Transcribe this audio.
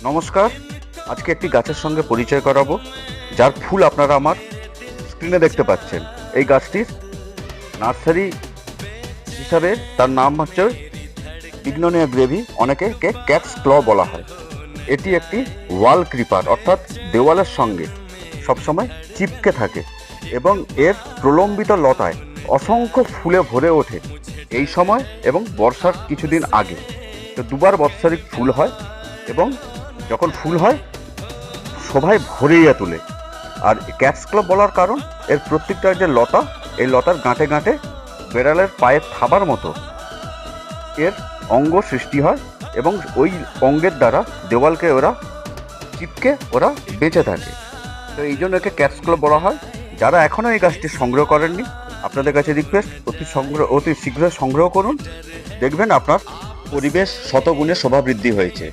নমস্কার। আজকে একটি গাছের সঙ্গে পরিচয় করাবো, যার ফুল আপনারা আমার স্ক্রিনে দেখতে পাচ্ছেন। এই গাছটির নার্সারি হিসাবে তার নাম হচ্ছে বিগনোনিয়া গ্রেভি, অনেকে ক্যাটস ক্ল বলা হয়। এটি একটি ওয়াল ক্রিপার, অর্থাৎ দেওয়ালের সঙ্গে সবসময় চিপকে থাকে এবং এর প্রলম্বিত লতায় অসংখ্য ফুলে ভরে ওঠে এই সময় এবং বর্ষার কিছুদিন আগে। তো দুবার বৎসরিক ফুল হয় এবং যখন ফুল হয় শোভায় ভরিয়ে তোলে। আর ক্যাটস ক্লাব বলার কারণ এর প্রত্যেকটা যে লতা, এই লতার গাঁটে গাঁটে বেড়ালের পায়ের থাবার মতো এর অঙ্গ সৃষ্টি হয় এবং ওই অঙ্গের দ্বারা দেওয়ালকে ওরা চিপকে ওরা বেঁচে থাকে। তো এই জন্য একে ক্যাটস ক্লাব বলা হয়। যারা এখনও এই গাছটি সংগ্রহ করেননি, আপনাদের কাছে রিকোয়েস্ট, অতি শীঘ্রই সংগ্রহ করুন। দেখবেন আপনার পরিবেশ শতগুণে শোভা বৃদ্ধি হয়েছে।